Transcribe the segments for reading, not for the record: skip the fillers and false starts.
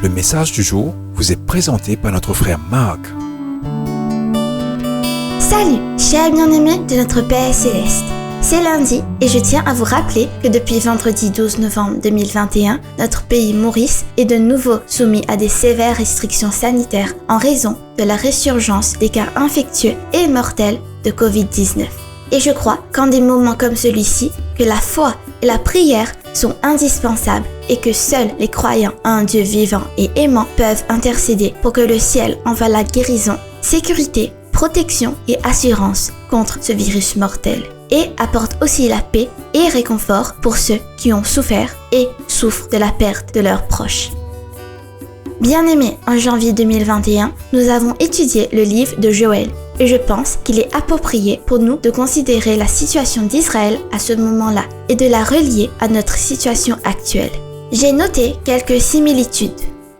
Le message du jour vous est présenté par notre frère Marc. Salut, chers bien-aimés de notre Père Céleste. C'est lundi et je tiens à vous rappeler que depuis vendredi 12 novembre 2021, notre pays Maurice est de nouveau soumis à des sévères restrictions sanitaires en raison de la résurgence des cas infectieux et mortels de Covid-19. Et je crois qu'en des moments comme celui-ci, que la foi et la prière sont indispensables et que seuls les croyants à un Dieu vivant et aimant peuvent intercéder pour que le ciel envoie la guérison, sécurité, protection et assurance contre ce virus mortel. Et apporte aussi la paix et réconfort pour ceux qui ont souffert et souffrent de la perte de leurs proches. Bien-aimés, en janvier 2021, nous avons étudié le livre de Joël et je pense qu'il est approprié pour nous de considérer la situation d'Israël à ce moment-là et de la relier à notre situation actuelle. J'ai noté quelques similitudes.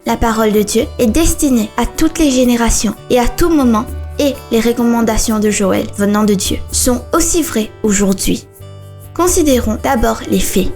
La parole de Dieu est destinée à toutes les générations et à tout moment et les recommandations de Joël venant de Dieu sont aussi vraies aujourd'hui. Considérons d'abord les faits.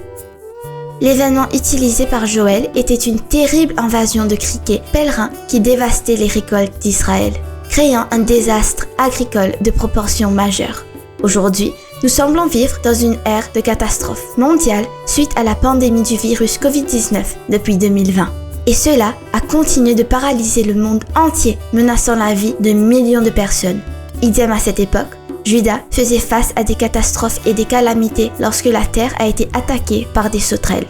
L'événement utilisé par Joël était une terrible invasion de criquets pèlerins qui dévastaient les récoltes d'Israël, créant un désastre agricole de proportions majeures. Aujourd'hui, nous semblons vivre dans une ère de catastrophe mondiale suite à la pandémie du virus Covid-19 depuis 2020. Et cela a continué de paralyser le monde entier, menaçant la vie de millions de personnes. Idem à cette époque, Juda faisait face à des catastrophes et des calamités lorsque la terre a été attaquée par des sauterelles.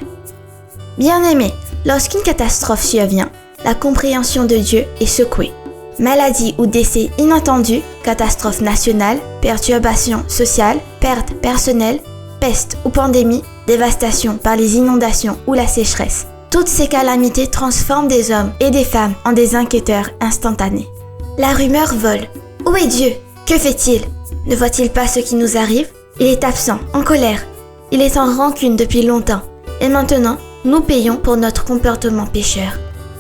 Bien-aimés, lorsqu'une catastrophe survient, la compréhension de Dieu est secouée. Maladie ou décès inattendu, catastrophe nationale, perturbation sociale, perte personnelle, peste ou pandémie, dévastation par les inondations ou la sécheresse. Toutes ces calamités transforment des hommes et des femmes en des enquêteurs instantanés. La rumeur vole. Où est Dieu? Que fait-il? Ne voit-il pas ce qui nous arrive? Il est absent, en colère. Il est en rancune depuis longtemps. Et maintenant, nous payons pour notre comportement pécheur.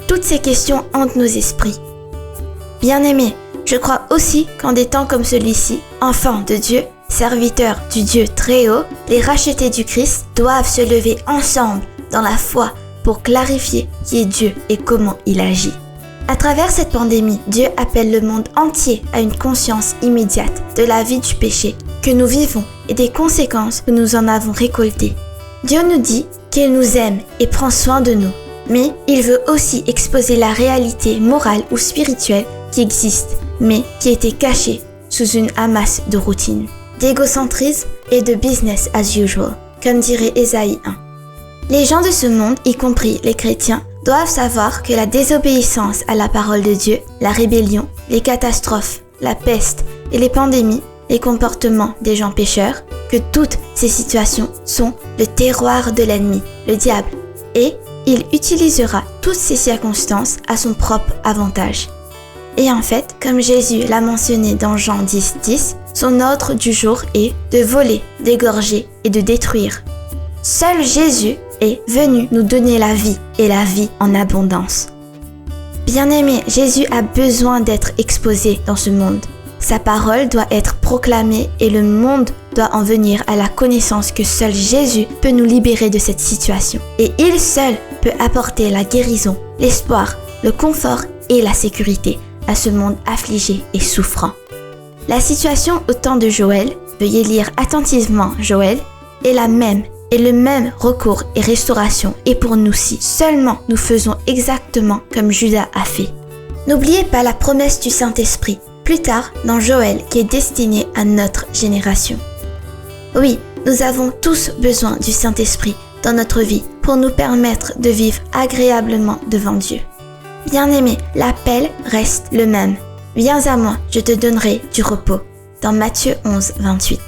Toutes ces questions hantent nos esprits. Bien-aimés, je crois aussi qu'en des temps comme celui-ci, enfants de Dieu, serviteurs du Dieu très haut, les rachetés du Christ doivent se lever ensemble dans la foi pour clarifier qui est Dieu et comment il agit. À travers cette pandémie, Dieu appelle le monde entier à une conscience immédiate de la vie du péché que nous vivons et des conséquences que nous en avons récoltées. Dieu nous dit qu'il nous aime et prend soin de nous, mais il veut aussi exposer la réalité morale ou spirituelle qui existe, mais qui était cachée sous une amasse de routine, d'égocentrisme et de business as usual, comme dirait Ésaïe 1. Les gens de ce monde, y compris les chrétiens, doivent savoir que la désobéissance à la parole de Dieu, la rébellion, les catastrophes, la peste et les pandémies, les comportements des gens pécheurs, que toutes ces situations sont le terroir de l'ennemi, le diable, et il utilisera toutes ces circonstances à son propre avantage. Et en fait, comme Jésus l'a mentionné dans Jean 10:10, son ordre du jour est de voler, d'égorger et de détruire. Seul Jésus est venu nous donner la vie et la vie en abondance. Bien-aimés, Jésus a besoin d'être exposé dans ce monde. Sa parole doit être proclamée et le monde doit en venir à la connaissance que seul Jésus peut nous libérer de cette situation. Et il seul peut apporter la guérison, l'espoir, le confort et la sécurité à ce monde affligé et souffrant. La situation au temps de Joël, veuillez lire attentivement Joël, est la même. Et le même recours et restauration est pour nous si seulement nous faisons exactement comme Juda a fait. N'oubliez pas la promesse du Saint-Esprit, plus tard dans Joël qui est destiné à notre génération. Oui, nous avons tous besoin du Saint-Esprit dans notre vie pour nous permettre de vivre agréablement devant Dieu. Bien-aimés, l'appel reste le même. Viens à moi, je te donnerai du repos. Dans Matthieu 11:28.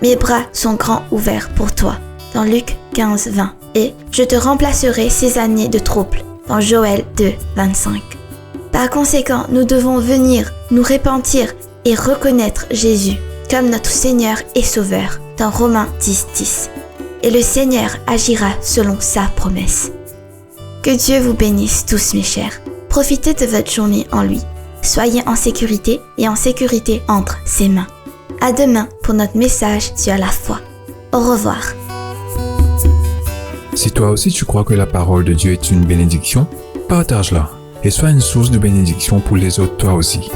Mes bras sont grands ouverts pour toi. Dans Luc 15:20. Et je te remplacerai ces années de trouble. Dans Joël 2:25. Par conséquent, nous devons venir nous repentir et reconnaître Jésus comme notre Seigneur et Sauveur. Dans Romains 10:10. Et le Seigneur agira selon sa promesse. Que Dieu vous bénisse tous mes chers. Profitez de votre journée en lui. Soyez en sécurité et en sécurité entre ses mains. À demain pour notre message sur la foi. Au revoir. Si toi aussi tu crois que la parole de Dieu est une bénédiction, partage-la et sois une source de bénédiction pour les autres toi aussi.